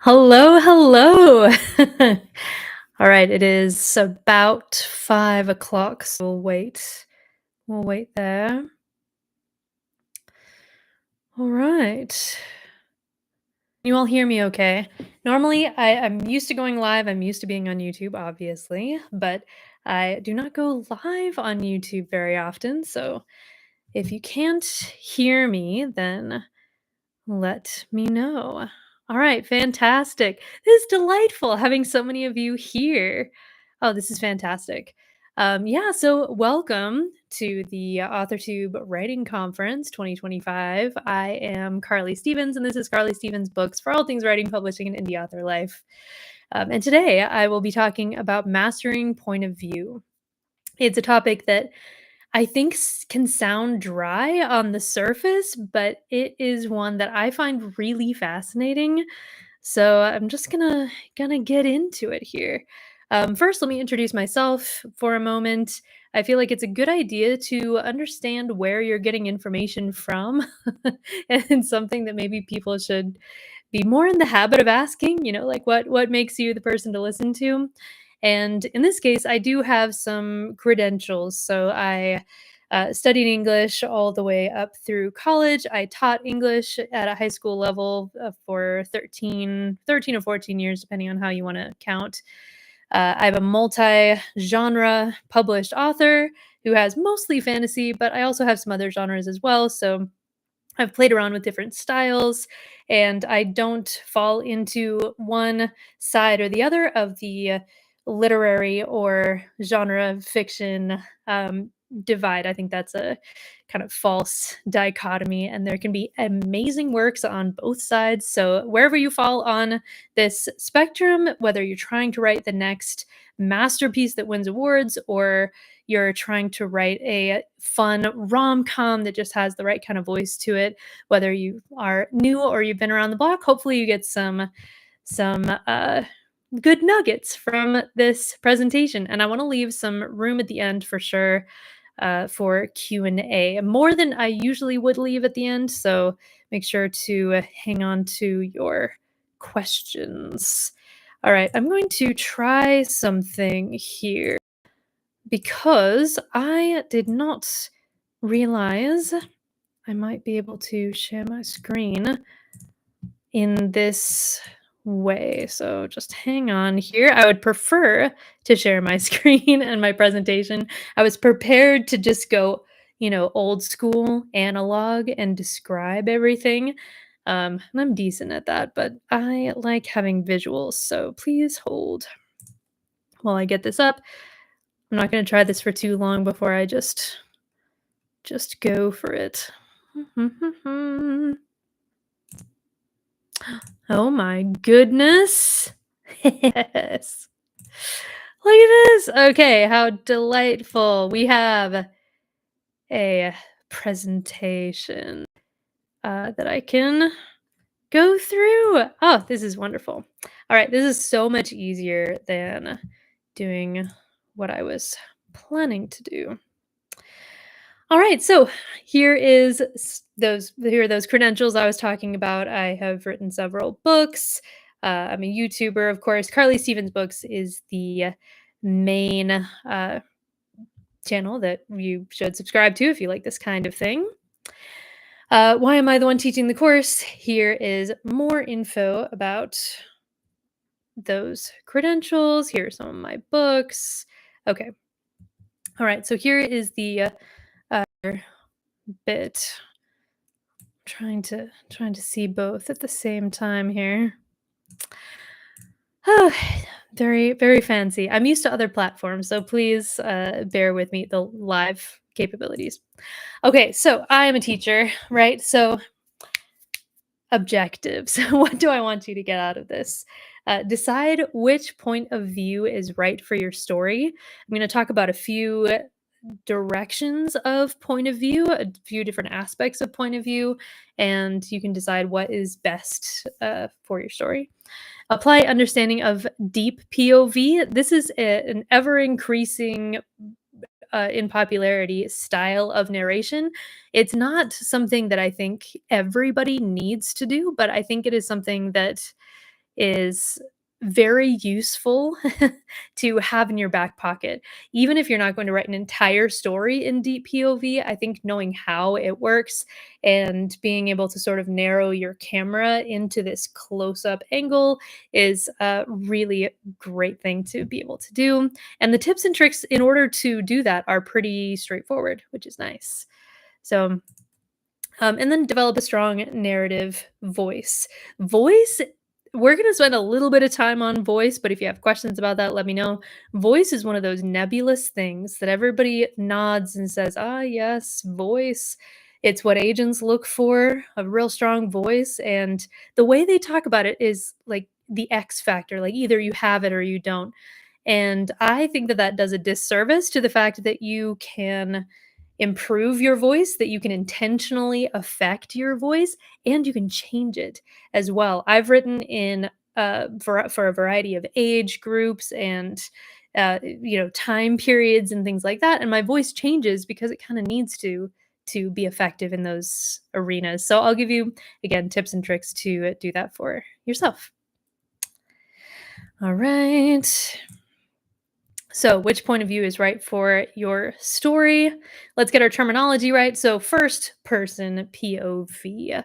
Hello, hello. All right, it is about 5 o'clock, so we'll wait. We'll wait there. All right. You all hear me okay? Normally, I'm used to going live. I'm used to being on YouTube, obviously, but I do not go live on YouTube very often. So if you can't hear me, then let me know. All right, fantastic. This is delightful having so many of you here. Oh, this is fantastic. Yeah, so welcome to the Authortube Writing Conference 2025. I am Carly Stevens, and this is Carly Stevens Books for all things writing, publishing, and indie author life. And today I will be talking about mastering point of view. It's a topic that I think can sound dry on the surface, but it is one that I find really fascinating. So I'm just gonna get into it here. First, let me introduce myself for a moment. I feel like it's a good idea to understand where you're getting information from, and something that maybe people should be more in the habit of asking. Like what makes you the person to listen to. And in this case, I do have some credentials. So I studied English all the way up through college. I taught English at a high school level for 13 or 14 years, depending on how you want to count. I'm a multi genre published author who has mostly fantasy, but I also have some other genres as well. So I've played around with different styles, and I don't fall into one side or the other of the literary or genre fiction divide. I think that's a kind of false dichotomy, and there can be amazing works on both sides. So, wherever you fall on this spectrum, whether you're trying to write the next masterpiece that wins awards, or you're trying to write a fun rom-com that just has the right kind of voice to it, whether you are new or you've been around the block, hopefully you get some good nuggets from this presentation. And I want to leave some room at the end for sure for Q&A, more than I usually would leave at the end. So make sure to hang on to your questions. All right, I'm going to try something here because I did not realize I might be able to share my screen in this way. So just hang on here. I would prefer to share my screen and my presentation. I was prepared to just go, old school analog and describe everything. And I'm decent at that, but I like having visuals. So please hold while I get this up. I'm not going to try this for too long before I just go for it. Oh my goodness. Yes. Look at this. Okay, how delightful. We have a presentation that I can go through. Oh, this is wonderful. All right, this is so much easier than doing what I was planning to do. All right, so here are those credentials I was talking about. I have written several books. I'm a YouTuber, of course. Carly Stevens Books is the main channel that you should subscribe to if you like this kind of thing. Why am I the one teaching the course? Here is more info about those credentials. Here are some of my books. Okay. All right, so here is the bit. Trying to see both at the same time here. Oh, very, very fancy. I'm used to other platforms, so please bear with me, the live capabilities. Okay, so I am a teacher, right? So objectives. What do I want you to get out of this? Decide which point of view is right for your story. I'm going to talk about a few directions of point of view, a few different aspects of point of view, and you can decide what is best for your story. Apply understanding of deep POV. This is an ever increasing in popularity style of narration. It's not something that I think everybody needs to do, but I think it is something that is very useful to have in your back pocket. Even if you're not going to write an entire story in deep POV, I think knowing how it works and being able to sort of narrow your camera into this close up angle is a really great thing to be able to do. And the tips and tricks in order to do that are pretty straightforward, which is nice. So, and then develop a strong narrative voice. Voice, we're going to spend a little bit of time on voice, but if you have questions about that, let me know. Voice is one of those nebulous things that everybody nods and says, ah, yes, voice. It's what agents look for, a real strong voice. And the way they talk about it is like the X factor, like either you have it or you don't. And I think that that does a disservice to the fact that you can improve your voice, that you can intentionally affect your voice, and you can change it as well. I've written in for a variety of age groups and time periods and things like that, and my voice changes because it kind of needs to be effective in those arenas. So I'll give you again tips and tricks to do that for yourself. All right. So, which point of view is right for your story? Let's get our terminology right. So, first person POV.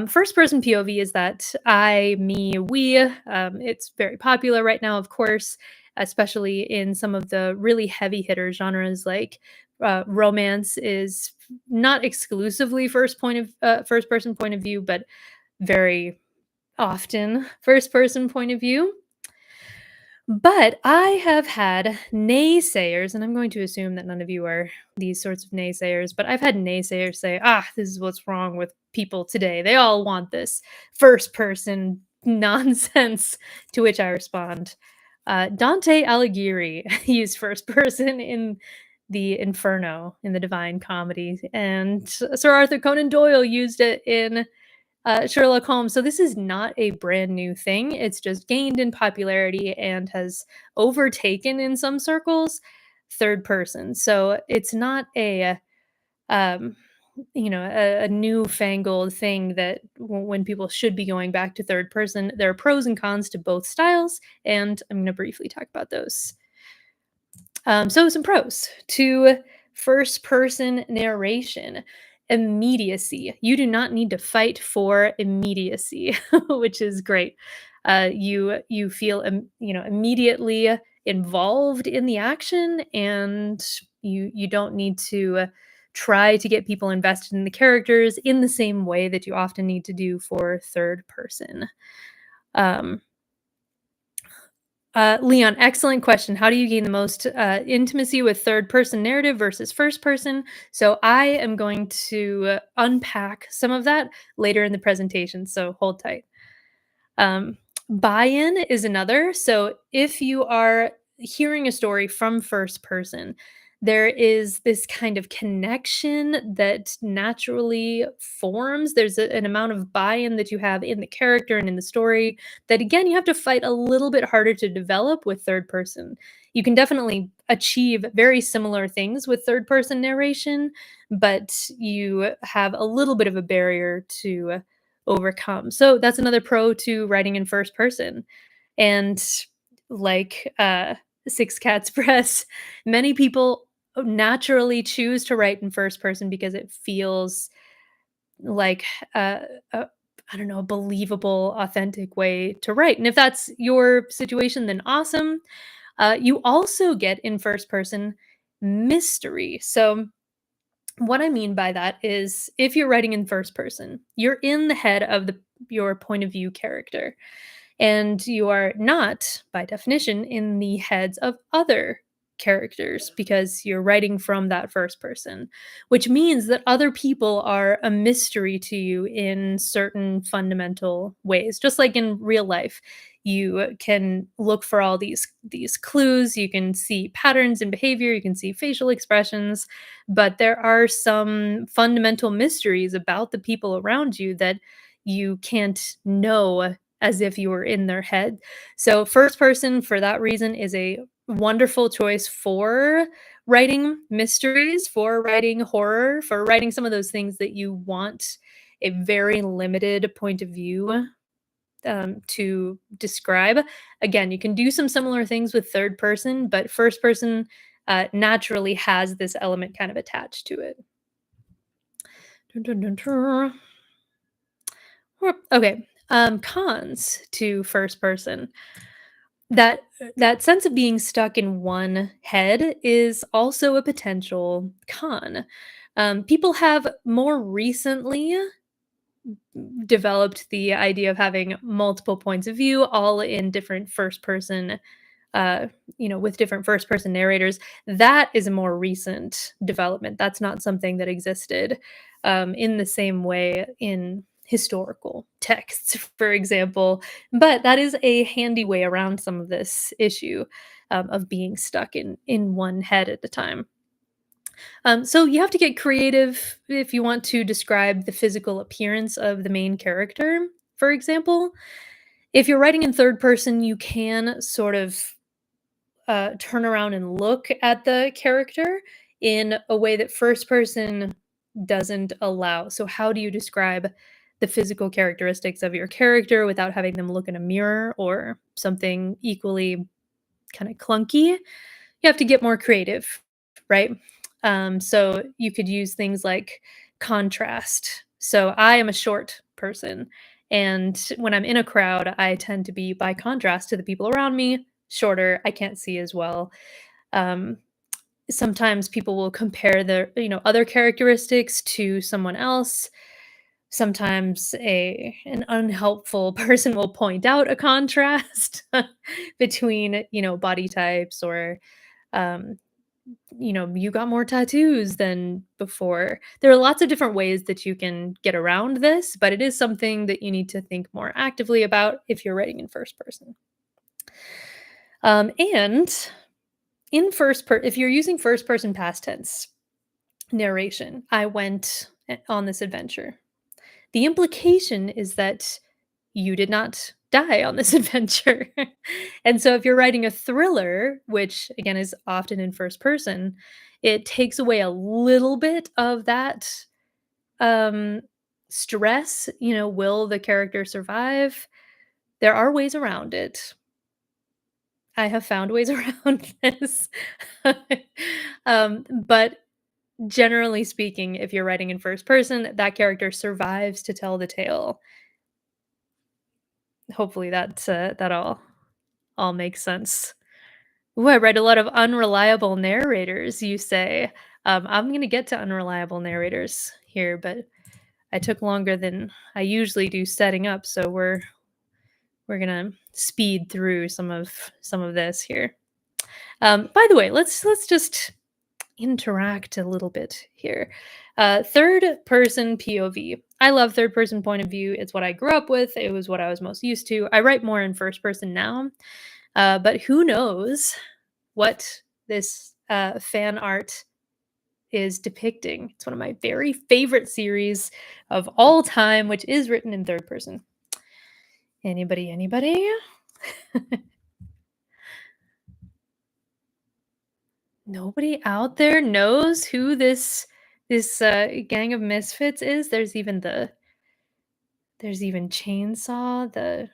First person POV is that I, me, we. It's very popular right now, of course, especially in some of the really heavy hitter genres like romance is not exclusively first person point of view, but very often first person point of view. But I have had naysayers, and I'm going to assume that none of you are these sorts of naysayers, but I've had naysayers say, ah, this is what's wrong with people today. They all want this first person nonsense. To which I respond, Dante Alighieri used first person in the Inferno in the Divine Comedy, and Sir Arthur Conan Doyle used it in Sherlock Holmes. So this is not a brand new thing. It's just gained in popularity and has overtaken in some circles third person. So it's not um, a newfangled thing that when people should be going back to third person. There are pros and cons to both styles, and I'm going to briefly talk about those. So some pros to first person narration. Immediacy. You do not need to fight for immediacy, which is great. You feel immediately involved in the action, and you don't need to try to get people invested in the characters in the same way that you often need to do for third person. Um, Leon, excellent question. How do you gain the most intimacy with third person narrative versus first person? So I am going to unpack some of that later in the presentation. So hold tight. Um, Buy-in is another. So if you are hearing a story from first person, there is this kind of connection that naturally forms. There's an amount of buy-in that you have in the character and in the story that, again, you have to fight a little bit harder to develop with third person. You can definitely achieve very similar things with third person narration, but you have a little bit of a barrier to overcome. So that's another pro to writing in first person. And like Six Cats Press, many people naturally choose to write in first person because it feels like a I don't know, a believable, authentic way to write. And if that's your situation, then awesome. You also get in first person mystery. So what I mean by that is if you're writing in first person, you're in the head of your point of view character, and you are not, by definition, in the heads of other characters because you're writing from that first person, which means that other people are a mystery to you in certain fundamental ways. Just like in real life, you can look for all these clues, you can see patterns in behavior, you can see facial expressions, but there are some fundamental mysteries about the people around you that you can't know as if you were in their head. So first person for that reason is a wonderful choice for writing mysteries, for writing horror, for writing some of those things that you want a very limited point of view to describe. Again, you can do some similar things with third person, but first person naturally has this element kind of attached to it. Dun, dun, dun, dun. Okay. Cons to first person. That sense of being stuck in one head is also a potential con. People have more recently developed the idea of having multiple points of view, all in different first person, uh, with different first person narrators. That is a more recent development. That's not something that existed in the same way in historical texts, for example. But that is a handy way around some of this issue of being stuck in one head at a time. So you have to get creative if you want to describe the physical appearance of the main character, for example. If you're writing in third person, you can sort of turn around and look at the character in a way that first person doesn't allow. So, how do you describe the physical characteristics of your character without having them look in a mirror or something equally kind of clunky? You have to get more creative, right? So you could use things like contrast. So I am a short person, and when I'm in a crowd, I tend to be, by contrast to the people around me, shorter. I can't see as well. Um, Sometimes people will compare their, other characteristics to someone else. Sometimes a an unhelpful person will point out a contrast between, body types, or um, you got more tattoos than before. There are lots of different ways that you can get around this, but it is something that you need to think more actively about if you're writing in first person. And if you're using first person past tense narration, I went on this adventure. The implication is that you did not die on this adventure. And so if you're writing a thriller, which again is often in first person, it takes away a little bit of that um stress, will the character survive? There are ways around it. I have found ways around this. But generally speaking, if you're writing in first person, that character survives to tell the tale. Hopefully that all makes sense. Ooh, I read a lot of unreliable narrators, you say. I'm gonna get to unreliable narrators here, but I took longer than I usually do setting up, so we're gonna speed through some of this here. By the way, let's just interact a little bit here. Third person POV. I love third person point of view. It's what I grew up with. It was what I was most used to. I write more in first person now, but who knows what this fan art is depicting. It's one of my very favorite series of all time, which is written in third person. Anybody? Nobody out there knows who this gang of misfits is. There's even Chainsaw, the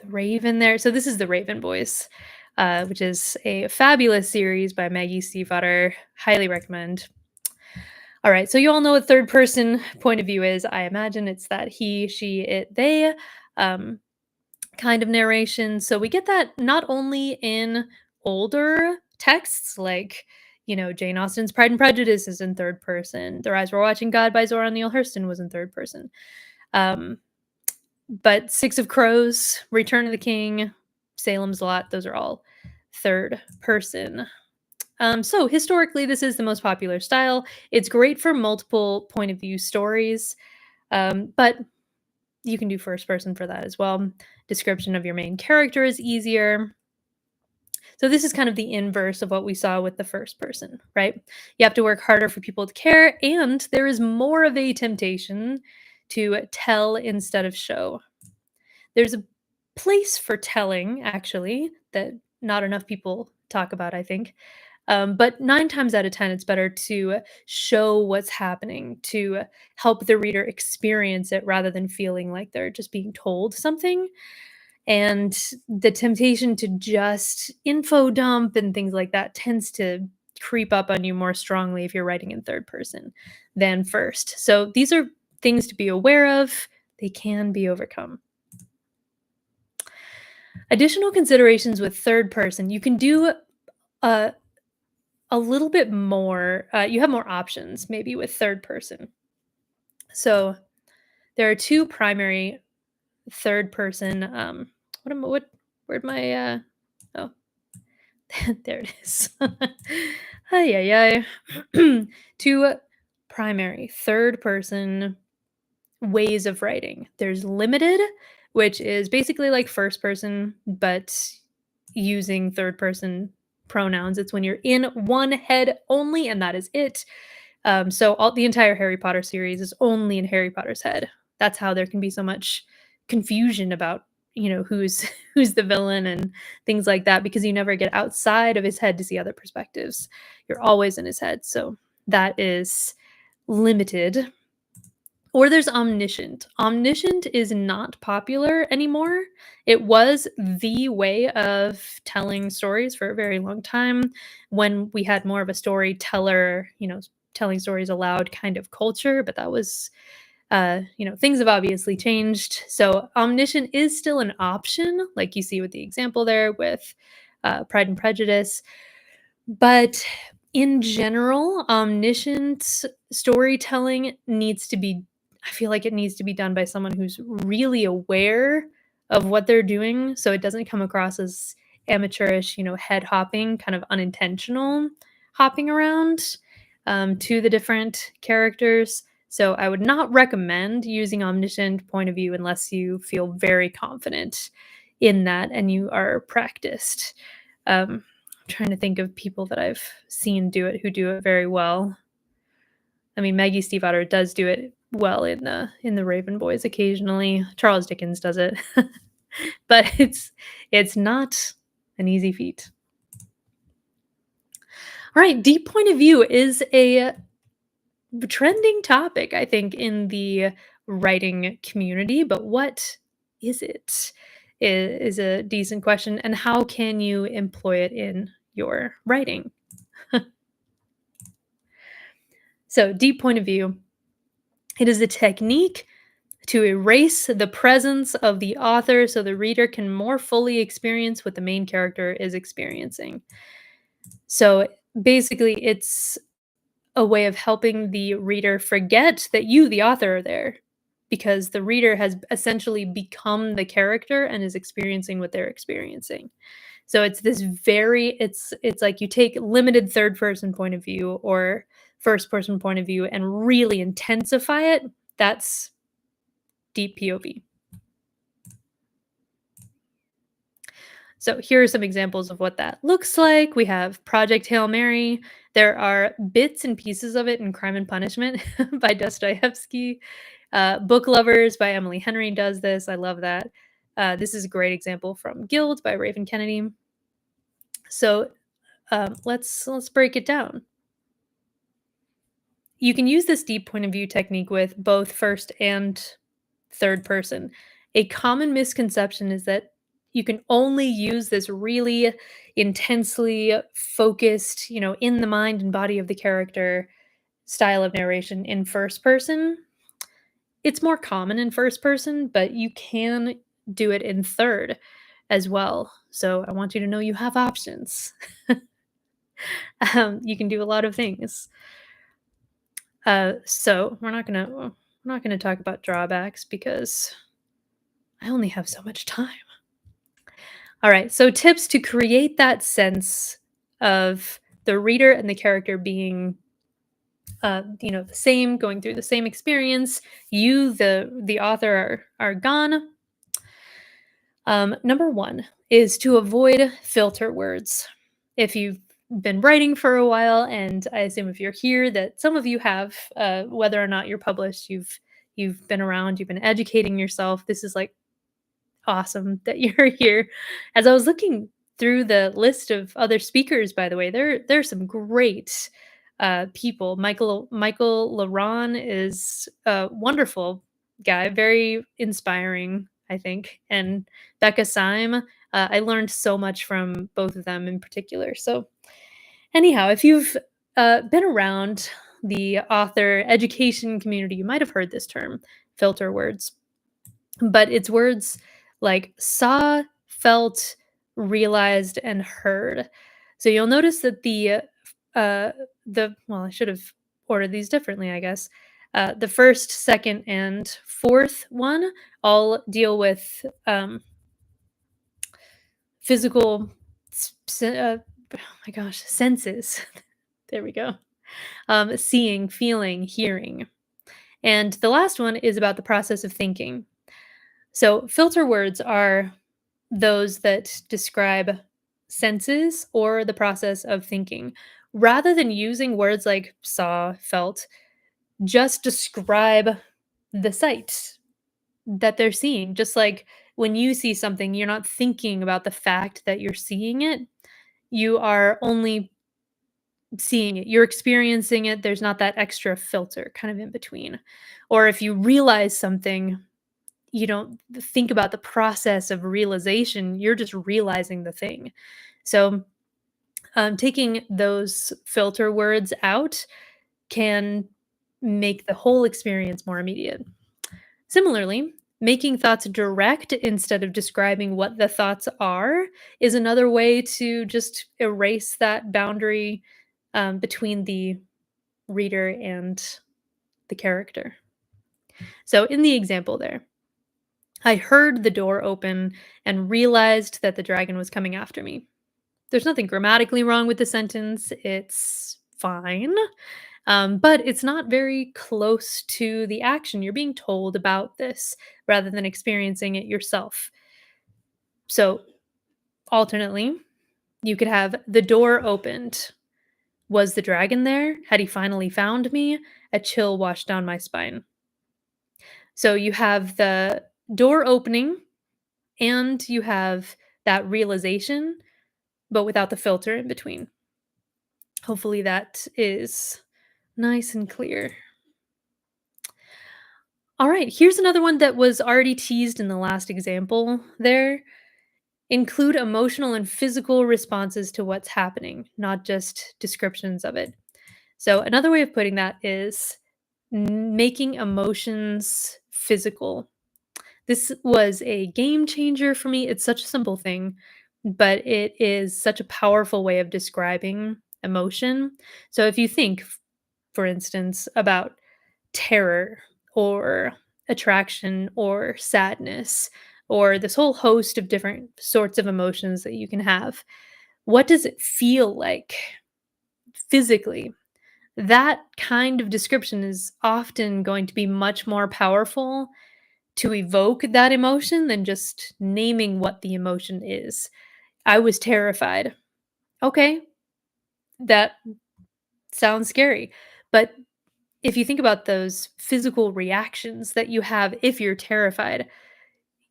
Raven there. So this is the Raven Boys, which is a fabulous series by Maggie Stiefvater. Highly recommend. All right, so you all know what third person point of view is. I imagine it's that he, she, it, they um, kind of narration. So we get that not only in older texts like, Jane Austen's Pride and Prejudice is in third person. Their Eyes Were Watching God by Zora Neale Hurston was in third person. Um, but Six of Crows, Return of the King, Salem's Lot, those are all third person. So historically, this is the most popular style. It's great for multiple point of view stories, but you can do first person for that as well. Description of your main character is easier. So this is kind of the inverse of what we saw with the first person, right? You have to work harder for people to care, and there is more of a temptation to tell instead of show. There's a place for telling, actually, that not enough people talk about, I think. But 9 times out of 10, it's better to show what's happening, to help the reader experience it rather than feeling like they're just being told something. And the temptation to just info dump and things like that tends to creep up on you more strongly if you're writing in third person than first. So these are things to be aware of. They can be overcome. Additional considerations with third person, you can do a, a little bit more, you have more options maybe with third person. So there are two primary third person. Where'd my, oh, there it is. Ay, ay, ay. Two primary third person ways of writing. There's limited, which is basically like first person, but using third person pronouns. It's when you're in one head only, and that is it. So all the entire Harry Potter series is only in Harry Potter's head. That's how there can be so much confusion about who's who's the villain and things like that, because you never get outside of his head to see other perspectives. You're always in his head. So that is limited. Or there's omniscient. Omniscient is not popular anymore. It was the way of telling stories for a very long time when we had more of a storyteller, telling stories aloud kind of culture, but that was things have obviously changed. So omniscient is still an option, like you see with the example there with Pride and Prejudice. But in general, omniscient storytelling needs to be, I feel like it needs to be done by someone who's really aware of what they're doing, so it doesn't come across as amateurish, head hopping, kind of unintentional hopping around to the different characters. So I would not recommend using omniscient point of view unless you feel very confident in that and you are practiced. Trying to think of people that I've seen do it who do it very well. I mean, Maggie Stiefvater does do it well in the Raven Boys occasionally. Charles Dickens does it, but it's not an easy feat. All right, deep point of view is a trending topic, I think, in the writing community. But what is it? Is a decent question, and how can you employ it in your writing? So, deep point of view, it is a technique to erase the presence of the author so the reader can more fully experience what the main character is experiencing. So, basically, it's a way of helping the reader forget that you, the author, are there, because the reader has essentially become the character and is experiencing what they're experiencing. So it's this very it's like you take limited third person point of view or first person point of view and really intensify it. That's deep POV. So here are some examples of what that looks like. We have Project Hail Mary. There are bits and pieces of it in Crime and Punishment by Dostoevsky. Book Lovers by Emily Henry does this. I love that. This is a great example from Guild by Raven Kennedy. So let's break it down. You can use this deep point of view technique with both first and third person. A common misconception is that you can only use this really intensely focused, in the mind and body of the character style of narration in first person. It's more common in first person, but you can do it in third as well. So I want you to know you have options. You can do a lot of things. So we're not gonna talk about drawbacks because I only have so much time. All right, so tips to create that sense of the reader and the character being, the same, going through the same experience. You, the author, are gone. Number one is to avoid filter words. If you've been writing for a while, and I assume if you're here that some of you have, whether or not you're published, you've been around, you've been educating yourself. This is like awesome that you're here. As I was looking through the list of other speakers, by the way, there are some great people. Michael Laron is a wonderful guy, very inspiring, I think, and Becca Syme. I learned so much from both of them in particular. So, anyhow, if you've been around the author education community, you might have heard this term, filter words, but it's words like saw, felt, realized, and heard. So you'll notice that uh well, I should have ordered these differently, I guess. The first, second, and fourth one all deal with physical oh my gosh, senses. There we go. Seeing, feeling, hearing. And the last one is about the process of thinking. So, filter words are those that describe senses or the process of thinking. Rather than using words like saw, felt, just describe the sight that they're seeing. Just like when you see something, you're not thinking about the fact that you're seeing it. You are only seeing it. You're experiencing it. There's not that extra filter kind of in between. Or if you realize something, you don't think about the process of realization, you're just realizing the thing. So, taking those filter words out can make the whole experience more immediate. Similarly, making thoughts direct instead of describing what the thoughts are is another way to just erase that boundary between the reader and the character. So, in the example there, I heard the door open and realized that the dragon was coming after me. There's nothing grammatically wrong with the sentence. It's fine. But it's not very close to the action. You're being told about this rather than experiencing it yourself. So, alternately, you could have the door opened. Was the dragon there? Had he finally found me? A chill washed down my spine. So, you have the door opening and you have that realization, but without the filter in between. Hopefully, that is nice and clear. All right, here's another one that was already teased in the last example there. Include emotional and physical responses to what's happening, not just descriptions of it. So, another way of putting that is making emotions physical. This was a game changer for me. It's such a simple thing, but it is such a powerful way of describing emotion. So, if you think, for instance, about terror or attraction or sadness or this whole host of different sorts of emotions that you can have. What does it feel like physically? That kind of description is often going to be much more powerful to evoke that emotion than just naming what the emotion is. I was terrified. Okay, that sounds scary. But if you think about those physical reactions that you have if you're terrified,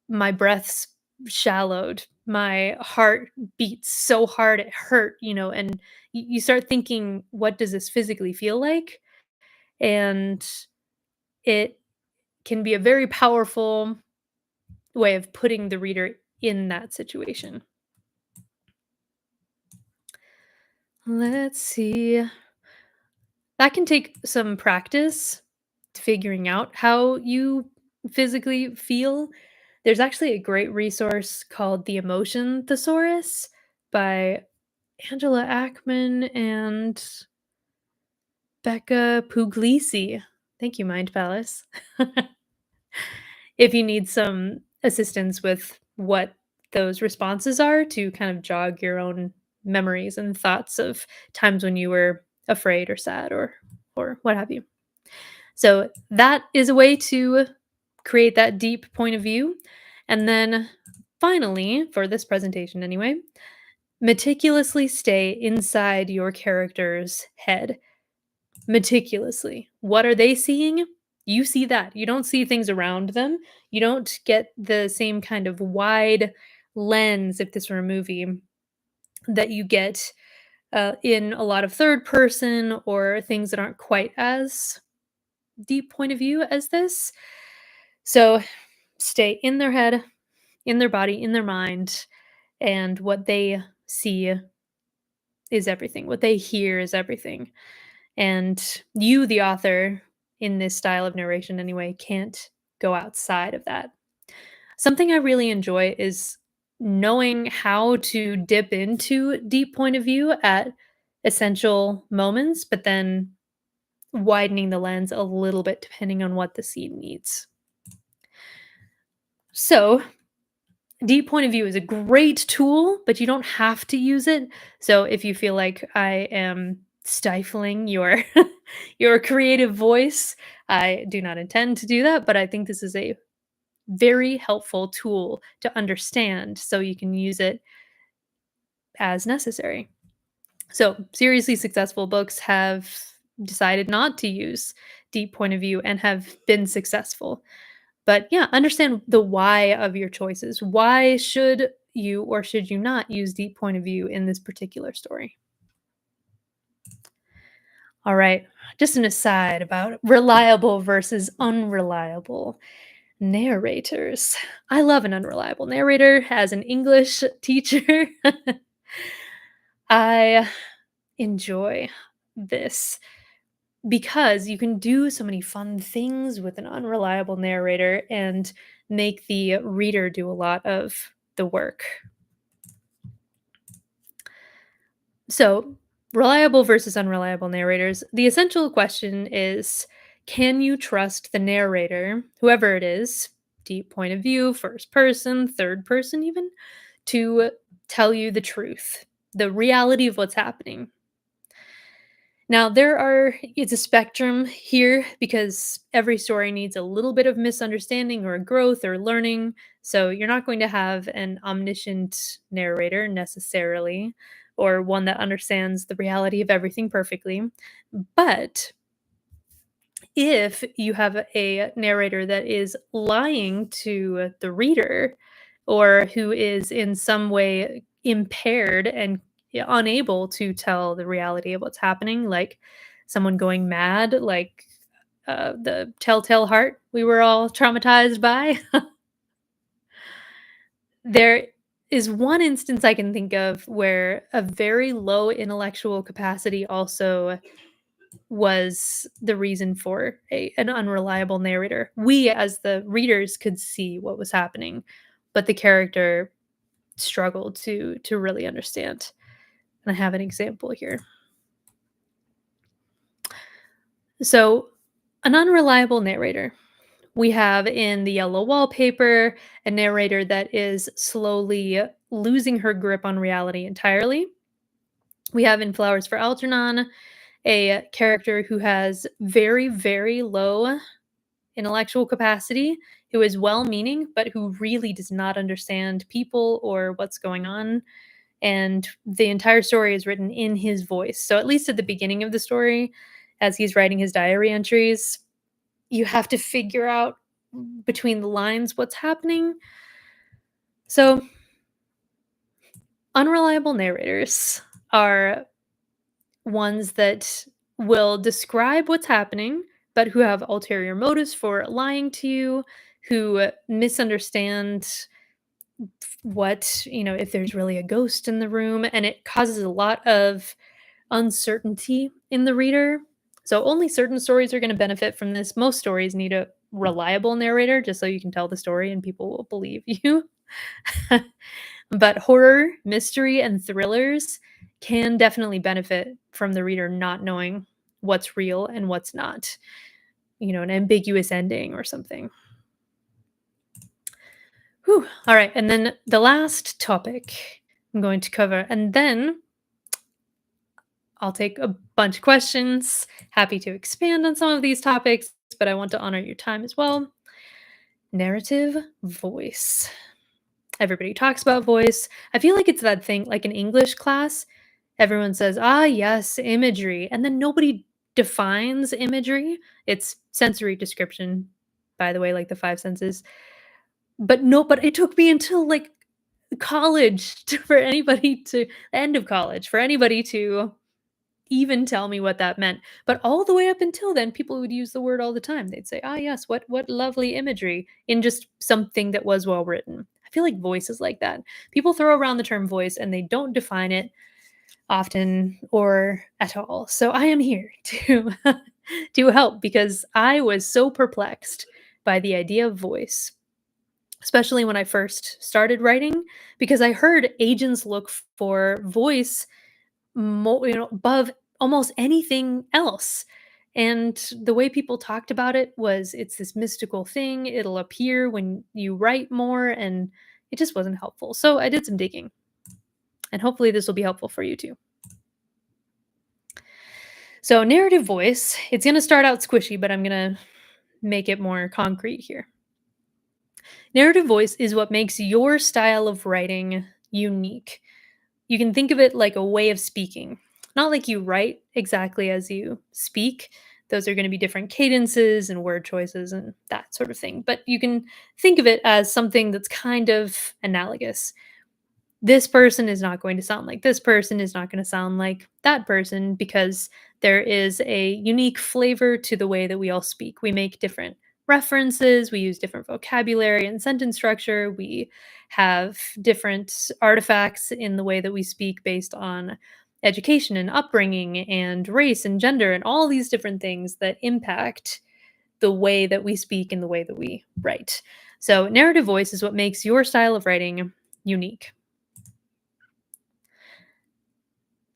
my breath's shallowed, my heart beats so hard it hurt, and you start thinking, what does this physically feel like? And it can be a very powerful way of putting the reader in that situation. Let's see. That can take some practice figuring out how you physically feel. There's actually a great resource called The Emotion Thesaurus by Angela Ackman and Becca Puglisi. Thank you, Mind Palace. If you need some assistance with what those responses are to kind of jog your own memories and thoughts of times when you were afraid or sad or what have you. So that is a way to create that deep point of view. And then finally, for this presentation anyway, meticulously stay inside your character's head. Meticulously. What are they seeing? You see that. You don't see things around them. You don't get the same kind of wide lens if this were a movie that you get in a lot of third person or things that aren't quite as deep point of view as this. So stay in their head, in their body, in their mind, and what they see is everything. What they hear is everything. And you, the author, in this style of narration anyway, can't go outside of that. Something I really enjoy is knowing how to dip into deep point of view at essential moments, but then widening the lens a little bit depending on what the scene needs. So, deep point of view is a great tool, but you don't have to use it. So, if you feel like I am stifling your your creative voice, I do not intend to do that, but I think this is a very helpful tool to understand so you can use it as necessary. So, seriously successful books have decided not to use deep point of view and have been successful. But yeah, understand the why of your choices. Why should you or should you not use deep point of view in this particular story? All right, just an aside about reliable versus unreliable narrators. I love an unreliable narrator as an English teacher. I enjoy this because you can do so many fun things with an unreliable narrator and make the reader do a lot of the work. So, reliable versus unreliable narrators. The essential question is, can you trust the narrator, whoever it is, deep point of view, first person, third person, even, to tell you the truth, the reality of what's happening? Now, it's a spectrum here because every story needs a little bit of misunderstanding or growth or learning. So you're not going to have an omniscient narrator necessarily, or one that understands the reality of everything perfectly. But if you have a narrator that is lying to the reader or who is in some way impaired and unable to tell the reality of what's happening, like someone going mad, like the Telltale Heart we were all traumatized by, there is one instance I can think of where a very low intellectual capacity also was the reason for an unreliable narrator. We, as the readers, could see what was happening, but the character struggled to really understand. And I have an example here. So, an unreliable narrator. We have in the yellow wallpaper a narrator that is slowly losing her grip on reality entirely. We have in Flowers for Algernon a character who has very, very low intellectual capacity, who is well meaning, but who really does not understand people or what's going on. And the entire story is written in his voice. So, at least at the beginning of the story, as he's writing his diary entries, you have to figure out between the lines what's happening. So, unreliable narrators are ones that will describe what's happening, but who have ulterior motives for lying to you, who misunderstand if there's really a ghost in the room, and it causes a lot of uncertainty in the reader. So only certain stories are going to benefit from this. Most stories need a reliable narrator just so you can tell the story and people will believe you. But horror, mystery, and thrillers can definitely benefit from the reader not knowing what's real and what's not. An ambiguous ending or something. Whew. All right. And then the last topic I'm going to cover, and then I'll take a bunch of questions. Happy to expand on some of these topics, but I want to honor your time as well. Narrative voice. Everybody talks about voice. I feel like it's that thing, like in English class, everyone says, ah, yes, imagery. And then nobody defines imagery. It's sensory description, by the way, like the five senses. But it took me until like college for anybody to end of college for anybody to even tell me what that meant. But all the way up until then, people would use the word all the time. They'd say, "Ah, yes, what lovely imagery," in just something that was well written. I feel like voice is like that. People throw around the term voice and they don't define it often or at all. So I am here to to help because I was so perplexed by the idea of voice, especially when I first started writing, because I heard agents look for voice above almost anything else. And the way people talked about it was it's this mystical thing. It'll appear when you write more, and it just wasn't helpful. So I did some digging, and hopefully this will be helpful for you too. So, narrative voice, it's going to start out squishy, but I'm going to make it more concrete here. Narrative voice is what makes your style of writing unique. You can think of it like a way of speaking, not like you write exactly as you speak. Those are going to be different cadences and word choices and that sort of thing. But you can think of it as something that's kind of analogous. This person is not going to sound like this person is not going to sound like that person because there is a unique flavor to the way that we all speak. We make different references, we use different vocabulary and sentence structure, we have different artifacts in the way that we speak based on education and upbringing and race and gender and all these different things that impact the way that we speak and the way that we write. So, narrative voice is what makes your style of writing unique.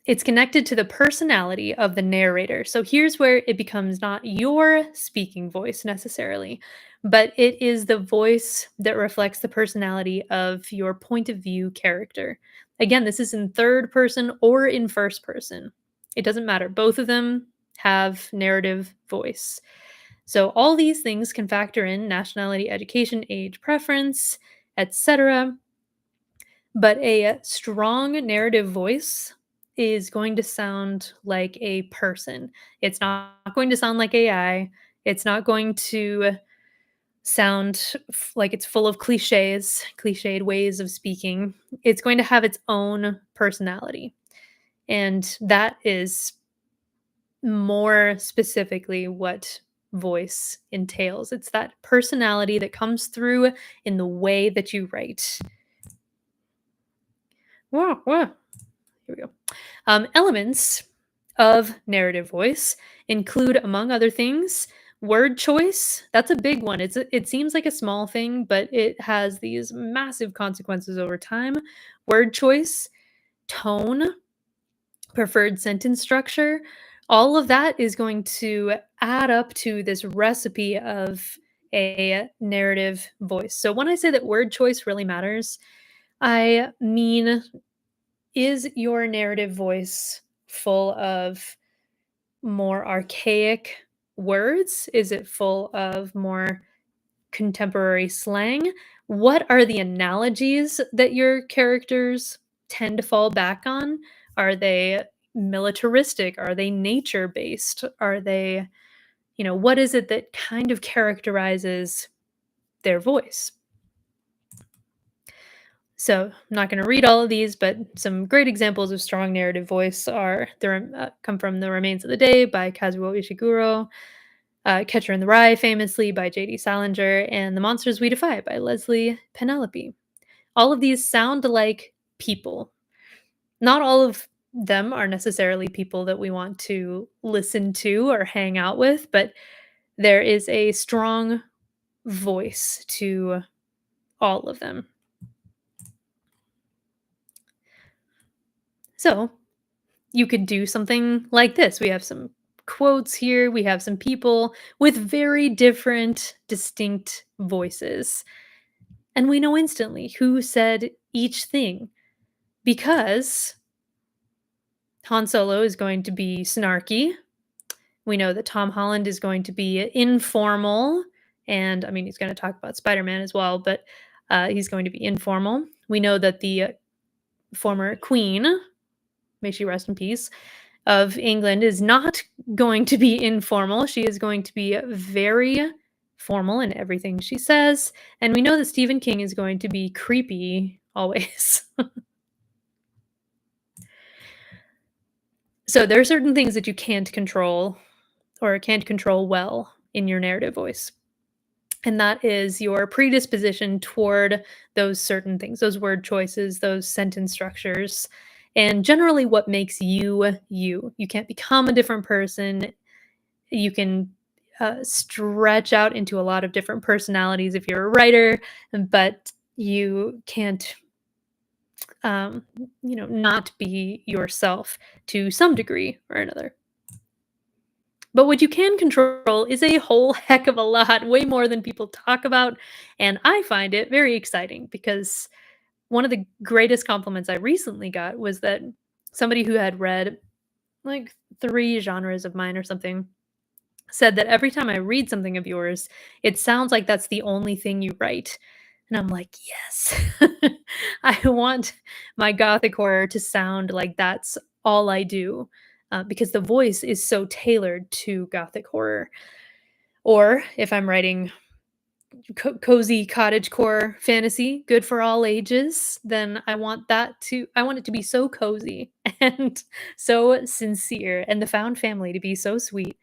It's connected to the personality of the narrator. So here's where it becomes not your speaking voice necessarily, but it is the voice that reflects the personality of your point of view character. Again, this is in third person or in first person. It doesn't matter. Both of them have narrative voice. So all these things can factor in nationality, education, age, preference, etc. But a strong narrative voice is going to sound like a person. It's not going to sound like AI. It's not going to sound like it's full of cliches, cliched ways of speaking. It's going to have its own personality. And that is more specifically what voice entails. It's that personality that comes through in the way that you write. Wow, wow. Here we go. Elements of narrative voice include, among other things, word choice. That's a big one. It seems like a small thing, but it has these massive consequences over time. Word choice, tone, preferred sentence structure, all of that is going to add up to this recipe of a narrative voice. So when I say that word choice really matters, I mean, is your narrative voice full of more archaic words? Is it full of more contemporary slang? What are the analogies that your characters tend to fall back on? Are they militaristic? Are they nature based? Are they, what is it that kind of characterizes their voice? So I'm not going to read all of these, but some great examples of strong narrative voice come from The Remains of the Day by Kazuo Ishiguro, Catcher in the Rye, famously by J.D. Salinger, and The Monsters We Defy by Leslie Penelope. All of these sound like people. Not all of them are necessarily people that we want to listen to or hang out with, but there is a strong voice to all of them. So you could do something like this. We have some quotes here. We have some people with very different, distinct voices. And we know instantly who said each thing because Han Solo is going to be snarky. We know that Tom Holland is going to be informal. And I mean, he's going to talk about Spider Man as well, but he's going to be informal. We know that the former queen, may she rest in peace, of England is not going to be informal. She is going to be very formal in everything she says. And we know that Stephen King is going to be creepy always. So there are certain things that you can't control or can't control well in your narrative voice. And that is your predisposition toward those certain things, those word choices, those sentence structures, and generally what makes you you. You can't become a different person. You can stretch out into a lot of different personalities if you're a writer, but you can't, not be yourself to some degree or another. But what you can control is a whole heck of a lot, way more than people talk about. And I find it very exciting because one of the greatest compliments I recently got was that somebody who had read like three genres of mine or something said that every time I read something of yours, it sounds like that's the only thing you write. And I'm like, yes, I want my gothic horror to sound like that's all I do, because the voice is so tailored to gothic horror. Or if I'm writing cozy cottagecore fantasy, good for all ages, then I want it to be so cozy and so sincere, and the found family to be so sweet,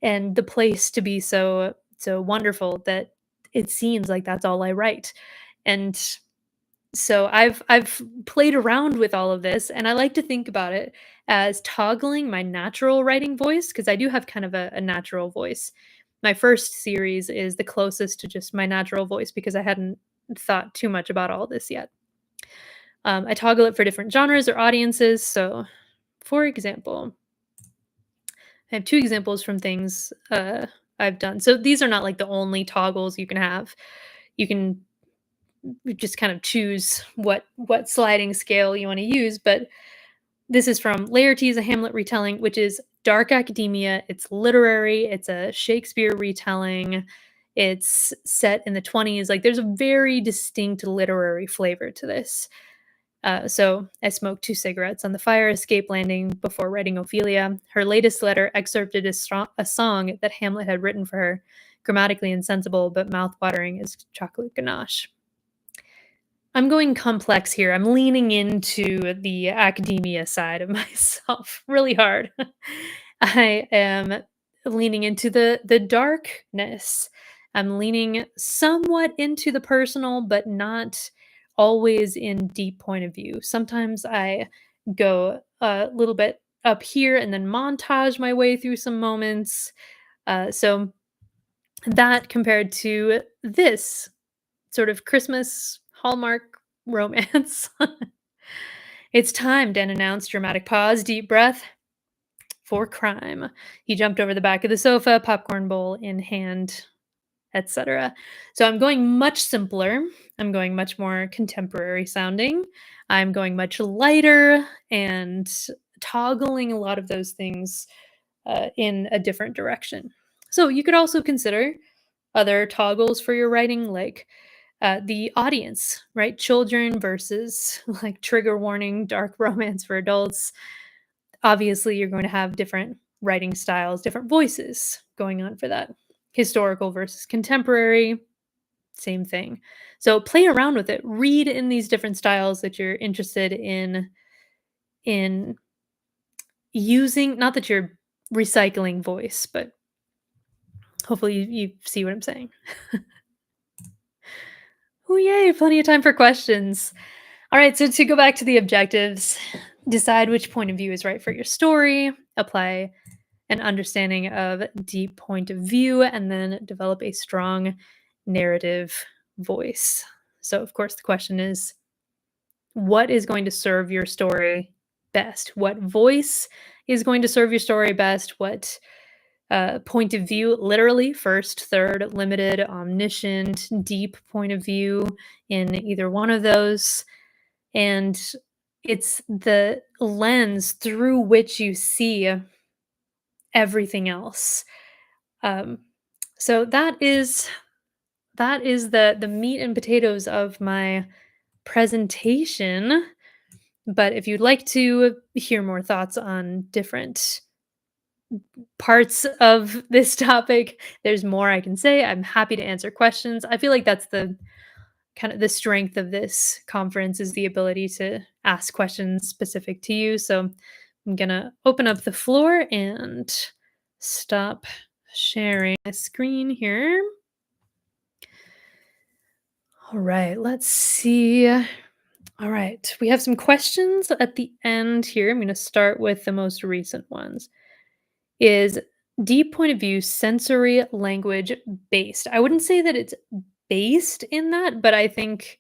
and the place to be so wonderful that it seems like that's all I write. And so I've played around with all of this, and I like to think about it as toggling my natural writing voice because I do have kind of a natural voice. My first series is the closest to just my natural voice because I hadn't thought too much about all this yet. I toggle it for different genres or audiences. So, for example, I have two examples from things I've done. So these are not like the only toggles you can have. You can just kind of choose what sliding scale you want to use, but this is from Laertes, a Hamlet retelling, which is dark academia. It's literary. It's a Shakespeare retelling. It's set in the 20s. Like there's a very distinct literary flavor to this. So I smoked two cigarettes on the fire escape landing before writing Ophelia. Her latest letter excerpted a song that Hamlet had written for her, grammatically insensible but mouth-watering as chocolate ganache. I'm going complex here. I'm leaning into the academia side of myself really hard. I am leaning into the darkness. I'm leaning somewhat into the personal, but not always in deep point of view. Sometimes I go a little bit up here and then montage my way through some moments. So that compared to this sort of Christmas Hallmark romance. It's time, Dan announced. Dramatic pause, deep breath. For crime. He jumped over the back of the sofa, popcorn bowl in hand, etc. So I'm going much simpler. I'm going much more contemporary sounding. I'm going much lighter and toggling a lot of those things in a different direction. So you could also consider other toggles for your writing, like the audience, right? Children versus like trigger warning, dark romance for adults. Obviously, you're going to have different writing styles, different voices going on for that. Historical versus contemporary, same thing. So play around with it. Read in these different styles that you're interested in using. Not that you're recycling voice, but hopefully you see what I'm saying. Oh yay, plenty of time for questions. All right, so to go back to the objectives, decide which point of view is right for your story, apply an understanding of deep point of view, and then develop a strong narrative voice. So, of course, the question is what is going to serve your story best? What voice is going to serve your story best? What point of view, literally, first, third, limited, omniscient, deep point of view in either one of those? And it's the lens through which you see everything else. Um, so that is the meat and potatoes of my presentation. But if you'd like to hear more thoughts on different parts of this topic, there's more I can say. I'm happy to answer questions. I feel like that's the kind of the strength of this conference is the ability to ask questions specific to you. So I'm gonna open up the floor and stop sharing my screen here. All right, let's see. All right, we have some questions at the end here. I'm going to start with the most recent ones. Is deep point of view sensory language based? I wouldn't say that it's based in that, but I think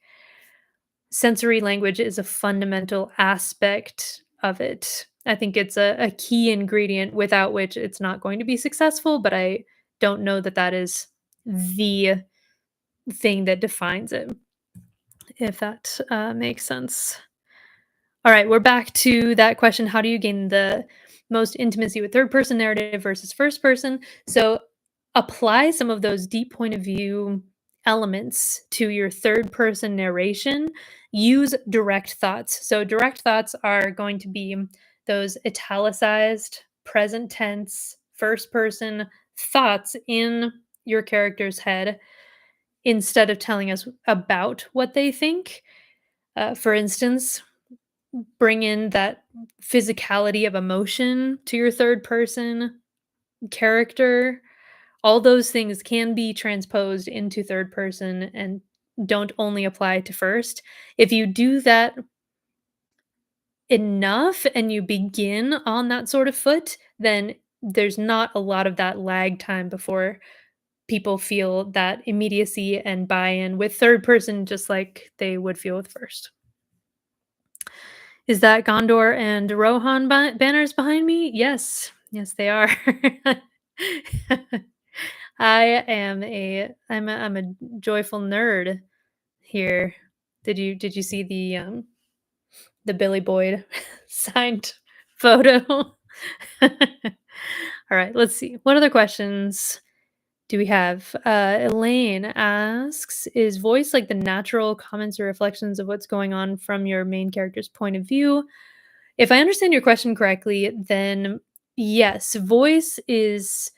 sensory language is a fundamental aspect of it. I think it's a key ingredient without which it's not going to be successful, but I don't know that that is the thing that defines it, if that makes sense. All right, we're back to that question. How do you gain the most intimacy with third person narrative versus first person? So apply some of those deep point of view elements to your third person narration. Use direct thoughts. So direct thoughts are going to be those italicized, present tense, first person thoughts in your character's head instead of telling us about what they think. For instance, bring in that physicality of emotion to your third person character. All those things can be transposed into third person and don't only apply to first. If you do that enough and you begin on that sort of foot, then there's not a lot of that lag time before people feel that immediacy and buy in with third person just like they would feel with first. Is that Gondor and Rohan banners behind me? Yes. Yes, they are. I'm a joyful nerd here. Did you see the Billy Boyd signed photo? All right, let's see. What other questions do we have? Elaine asks, is voice like the natural comments or reflections of what's going on from your main character's point of view? If I understand your question correctly, then yes, voice is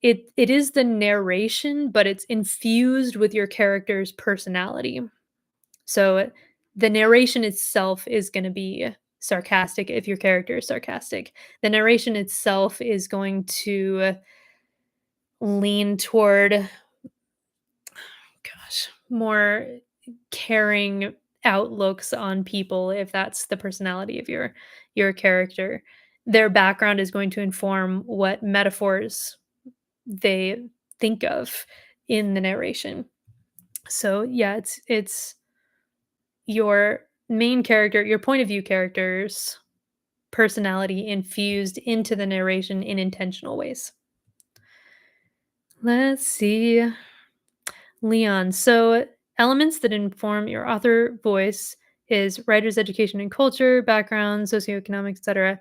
it is the narration, but it's infused with your character's personality. So the narration itself is going to be sarcastic if your character is sarcastic. The narration itself is going to lean toward more caring outlooks on people if that's the personality of your character. Their background is going to inform what metaphors they think of in the narration. So yeah, it's your main character, your point of view character's personality infused into the narration in intentional ways. Let's see. Leon. So, elements that inform your author voice is writer's education and culture, background, socioeconomic, etc.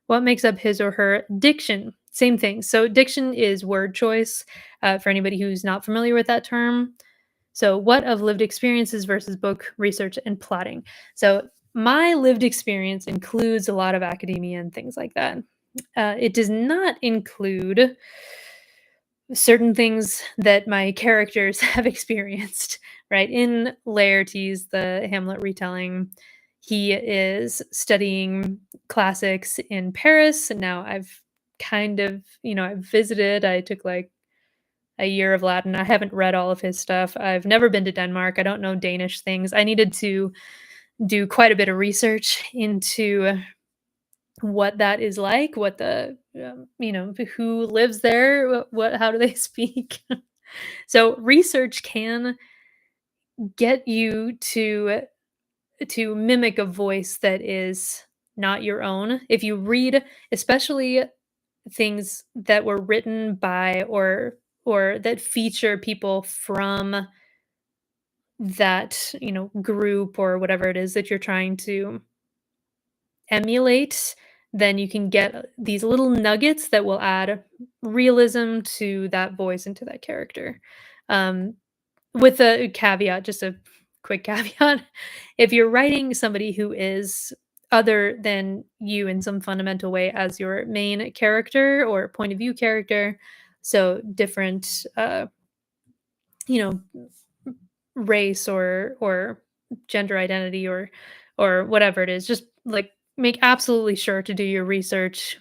What makes up his or her diction? Same thing. So, diction is word choice for anybody who's not familiar with that term. So, what of lived experiences versus book research and plotting? So, my lived experience includes a lot of academia and things like that. It does not include certain things that my characters have experienced, right? In Laertes, the Hamlet retelling, he is studying classics in Paris. And now I've kind of, I've visited, I took like a year of Latin. I haven't read all of his stuff. I've never been to Denmark. I don't know Danish things. I needed to do quite a bit of research into what that is like, what the who lives there, what how do they speak. So research can get you to mimic a voice that is not your own. If you read especially things that were written by or that feature people from that, group or whatever it is that you're trying to emulate, then you can get these little nuggets that will add realism to that voice and to that character. Um, with a caveat, just a quick caveat, if you're writing somebody who is other than you in some fundamental way as your main character or point of view character, so different, you know, race or gender identity or whatever it is. Just like make absolutely sure to do your research.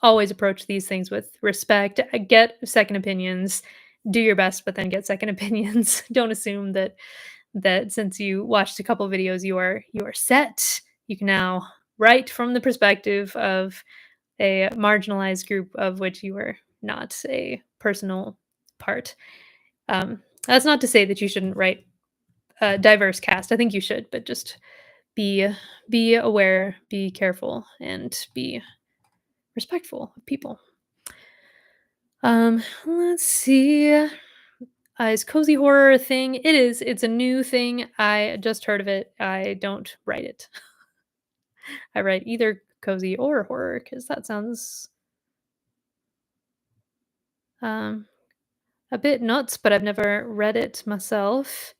Always approach these things with respect. Get second opinions. Do your best, but then get second opinions. Don't assume that since you watched a couple videos, you are set. You can now write from the perspective of a marginalized group of which you are not a personal part. That's not to say that you shouldn't write a diverse cast. I think you should, but just be be aware, be careful, and be respectful of people. Let's see. Is cozy horror a thing? It is. It's a new thing. I just heard of it. I don't write it. I write either cozy or horror because that sounds um, a bit nuts, but I've never read it myself.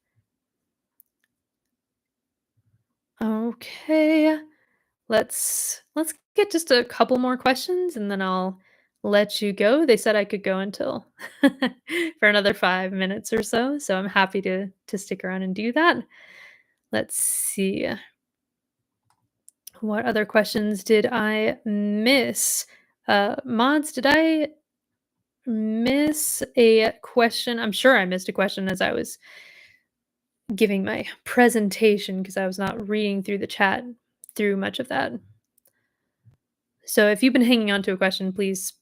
Okay. Let's get just a couple more questions and then I'll let you go. They said I could go until for another 5 minutes or so, so I'm happy to stick around and do that. Let's see. What other questions did I miss? Mods, did I miss a question? I'm sure I missed a question as I was giving my presentation because I was not reading through the chat through much of that. So if you've been hanging on to a question, please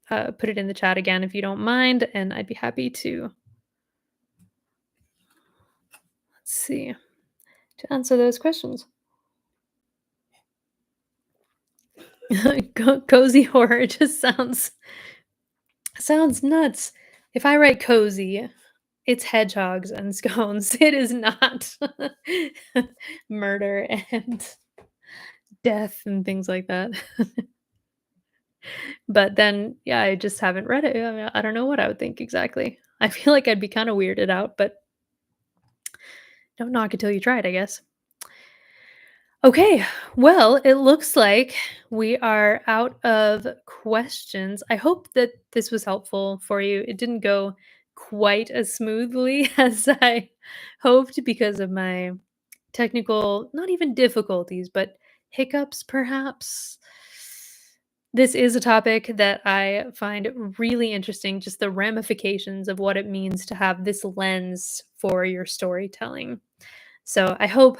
put it in the chat again if you don't mind, and I'd be happy to, let's see, to answer those questions. Cozy horror just sounds nuts. If I write cozy, it's hedgehogs and scones. It is not murder and death and things like that. But then, yeah, I just haven't read it. I don't know what I would think exactly. I feel like I'd be kind of weirded out, but don't knock it till you try it, I guess. Okay, well, it looks like we are out of questions. I hope that this was helpful for you. It didn't go quite as smoothly as I hoped because of my technical, not even difficulties, but hiccups, perhaps. This is a topic that I find really interesting, just the ramifications of what it means to have this lens for your storytelling. So I hope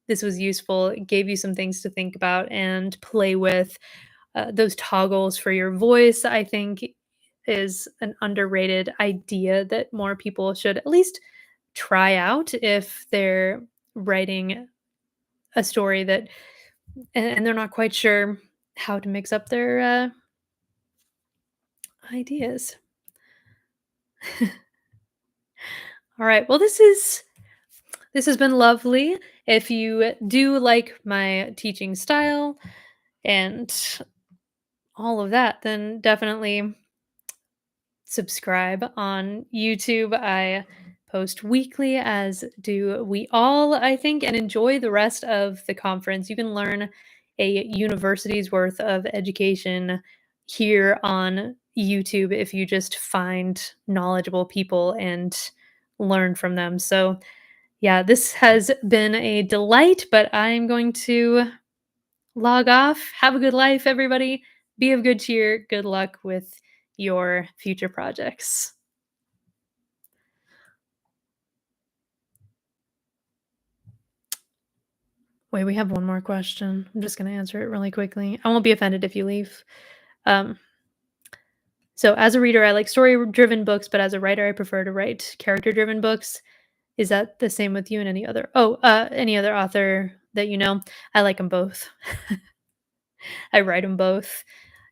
this was useful. It gave you some things to think about and play with. Those toggles for your voice, I think, is an underrated idea that more people should at least try out if they're writing a story that and they're not quite sure how to mix up their ideas. All right. Well, this has been lovely. If you do like my teaching style and all of that, then definitely subscribe on YouTube. I post weekly, as do we all, I think, and enjoy the rest of the conference. You can learn a university's worth of education here on YouTube if you just find knowledgeable people and learn from them. So, yeah, this has been a delight, but I'm going to log off. Have a good life, everybody. Be of good cheer. Good luck with your future projects. Wait, we have one more question. I'm just going to answer it really quickly. I won't be offended if you leave. Um, so, as a reader, I like story driven books, but as a writer, I prefer to write character driven books. Is that the same with you and any other? Any other author that you know? I like them both. I write them both.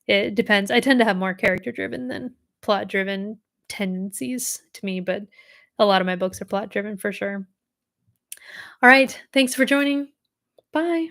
It depends. I tend to have more character driven than plot driven tendencies to me, but a lot of my books are plot driven for sure. All right. Thanks for joining. Bye.